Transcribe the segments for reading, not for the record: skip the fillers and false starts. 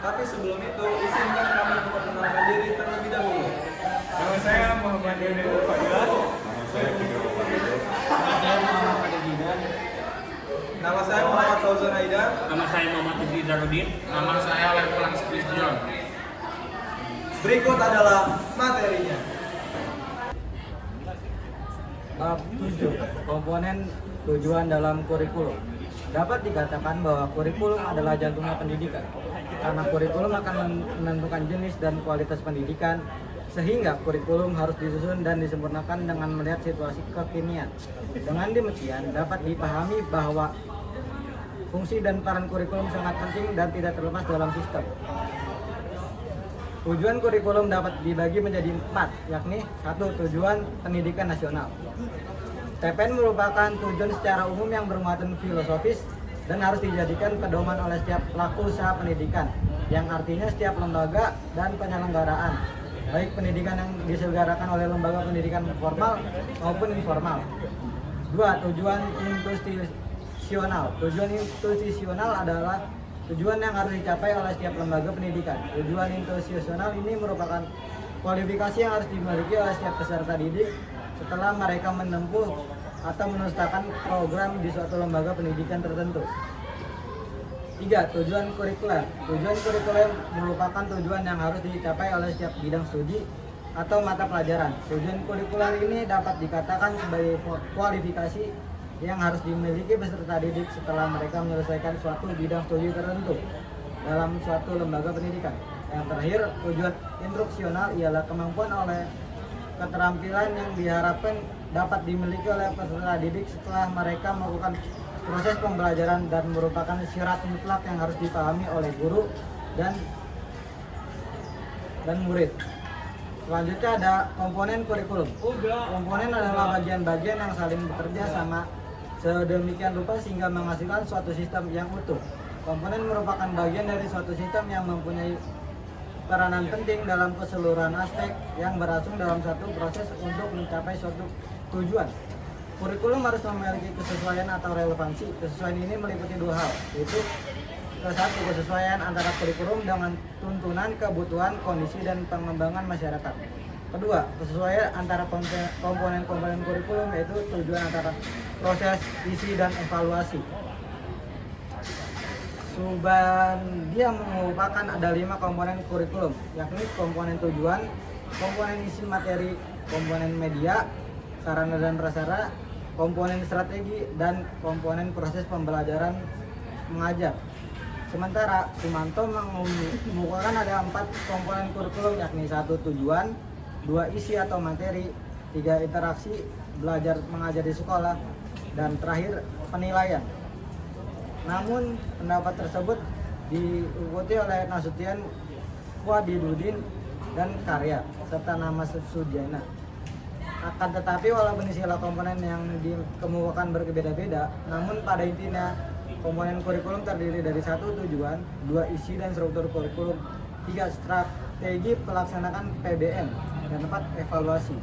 Tapi sebelum itu, izinkan kami memperkenalkan diri terlebih dahulu. Nama saya Muhammad Yunus Fadilah. Nama saya Fikri Fadil. Nama saya Muhammad Fauzan Aida. Nama saya Muhammad Ibni Zarudin. Nama saya Levulan Kristion. Berikut adalah materinya. Bab 7. Komponen tujuan dalam kurikulum. Dapat dikatakan bahwa kurikulum adalah jantungnya pendidikan, karena kurikulum akan menentukan jenis dan kualitas pendidikan, sehingga kurikulum harus disusun dan disempurnakan dengan melihat situasi kekinian. Dengan demikian, dapat dipahami bahwa fungsi dan peran kurikulum sangat penting dan tidak terlepas dalam sistem. Tujuan kurikulum dapat dibagi menjadi 4, yakni 1. Tujuan pendidikan nasional. TPN merupakan tujuan secara umum yang bermuatan filosofis dan harus dijadikan pedoman oleh setiap pelaku usaha pendidikan, yang artinya setiap lembaga dan penyelenggaraan, baik pendidikan yang diselenggarakan oleh lembaga pendidikan formal maupun informal. 2. Tujuan institusional. Tujuan institusional adalah tujuan yang harus dicapai oleh setiap lembaga pendidikan. Tujuan institusional ini merupakan kualifikasi yang harus dimiliki oleh setiap peserta didik setelah mereka menempuh atau menustakan program di suatu lembaga pendidikan tertentu. 3. Tujuan kurikuler. Tujuan kurikuler merupakan tujuan yang harus dicapai oleh setiap bidang studi atau mata pelajaran. Tujuan kurikuler ini dapat dikatakan sebagai kualifikasi yang harus dimiliki peserta didik setelah mereka menyelesaikan suatu bidang studi tertentu dalam suatu lembaga pendidikan. Yang terakhir, tujuan instruksional ialah kemampuan oleh keterampilan yang diharapkan dapat dimiliki oleh peserta didik setelah mereka melakukan proses pembelajaran dan merupakan syarat mutlak yang harus dipahami oleh guru dan murid. Selanjutnya ada komponen kurikulum. Komponen adalah bagian-bagian yang saling bekerja sama sedemikian rupa sehingga menghasilkan suatu sistem yang utuh. Komponen merupakan bagian dari suatu sistem yang mempunyai peranan penting dalam keseluruhan aspek yang berlangsung dalam satu proses untuk mencapai suatu tujuan. Kurikulum harus memiliki kesesuaian atau relevansi. Kesesuaian ini meliputi 2 hal, yaitu satu, kesesuaian antara kurikulum dengan tuntunan, kebutuhan, kondisi, dan pengembangan masyarakat. Kedua, kesesuaian antara komponen-komponen kurikulum, yaitu tujuan antara proses, isi, dan evaluasi. Dia merupakan ada 5 komponen kurikulum, yakni komponen tujuan, komponen isi materi, komponen media, sarana dan prasarana, komponen strategi, dan komponen proses pembelajaran mengajar. Sementara Sumanto mengemukakan ada 4 komponen kurikulum, yakni 1. Tujuan, 2. Isi atau materi, 3. Interaksi belajar mengajar di sekolah, dan terakhir penilaian. Namun pendapat tersebut diikuti oleh Nasution, Wadidudin, dan Karya serta nama Sudyana. Akan tetapi walaupun istilah komponen yang dikemukakan berbeda-beda, namun pada intinya komponen kurikulum terdiri dari 1. Tujuan, 2. Isi dan struktur kurikulum, 3. Strategi pelaksanaan PBM, dan 4. Evaluasi.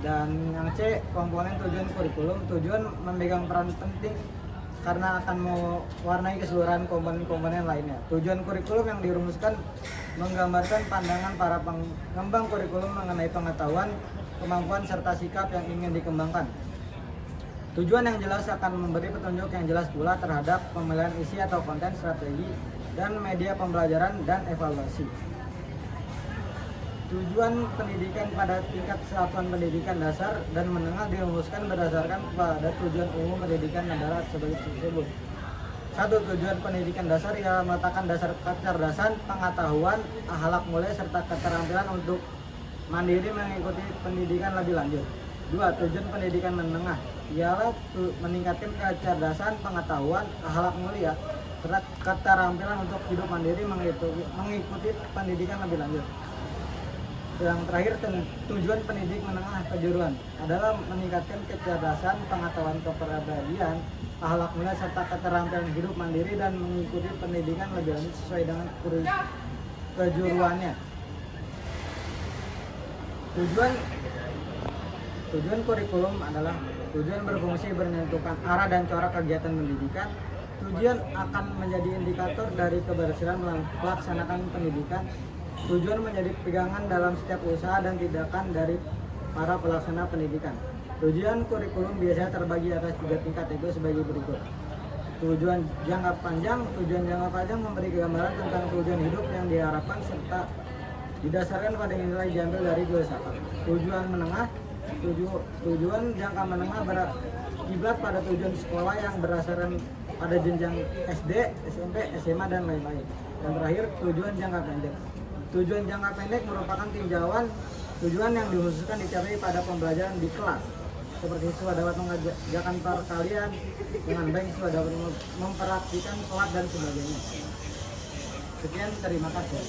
Dan yang C, komponen tujuan kurikulum. Tujuan memegang peran penting karena akan mewarnai keseluruhan komponen-komponen lainnya. Tujuan kurikulum yang dirumuskan menggambarkan pandangan para pengembang kurikulum mengenai pengetahuan, kemampuan, serta sikap yang ingin dikembangkan. Tujuan yang jelas akan memberi petunjuk yang jelas pula terhadap pemilihan isi atau konten, strategi, dan media pembelajaran, dan evaluasi. Tujuan pendidikan pada tingkat satuan pendidikan dasar dan menengah dirumuskan berdasarkan pada tujuan umum pendidikan negara sebagai tersebut. 1. Tujuan pendidikan dasar ialah meletakkan dasar kecerdasan, pengetahuan, akhlak mulia, serta keterampilan untuk mandiri mengikuti pendidikan lebih lanjut. 2. Tujuan pendidikan menengah ialah meningkatkan kecerdasan, pengetahuan, akhlak mulia, serta keterampilan untuk hidup mandiri mengikuti pendidikan lebih lanjut. Yang terakhir, tujuan pendidik menengah kejuruan adalah meningkatkan kecerdasan, pengetahuan, kepribadian, akhlak mulia, serta keterampilan hidup mandiri dan mengikuti pendidikan lebih lanjut sesuai dengan kejuruannya. Tujuan kurikulum adalah tujuan berfungsi menentukan arah dan corak kegiatan pendidikan. Tujuan akan menjadi indikator dari keberhasilan melaksanakan pendidikan. Tujuan menjadi pegangan dalam setiap usaha dan tindakan dari para pelaksana pendidikan. Tujuan kurikulum biasanya terbagi atas 3 tingkat, yaitu sebagai berikut. Tujuan jangka panjang memberi gambaran tentang tujuan hidup yang diharapkan serta didasarkan pada nilai diambil dari filsafat. Tujuan menengah, tujuan jangka menengah berkiblat pada tujuan sekolah yang berdasarkan pada jenjang SD, SMP, SMA, dan lain-lain. Dan terakhir, tujuan jangka pendek. Tujuan jangka pendek merupakan tinjauan tujuan yang dikhususkan dicapai pada pembelajaran di kelas. Seperti siswa dapat mengerjakan perkalian dengan baik, siswa dapat memperhatikan sholat dan sebagainya. Sekian, terima kasih.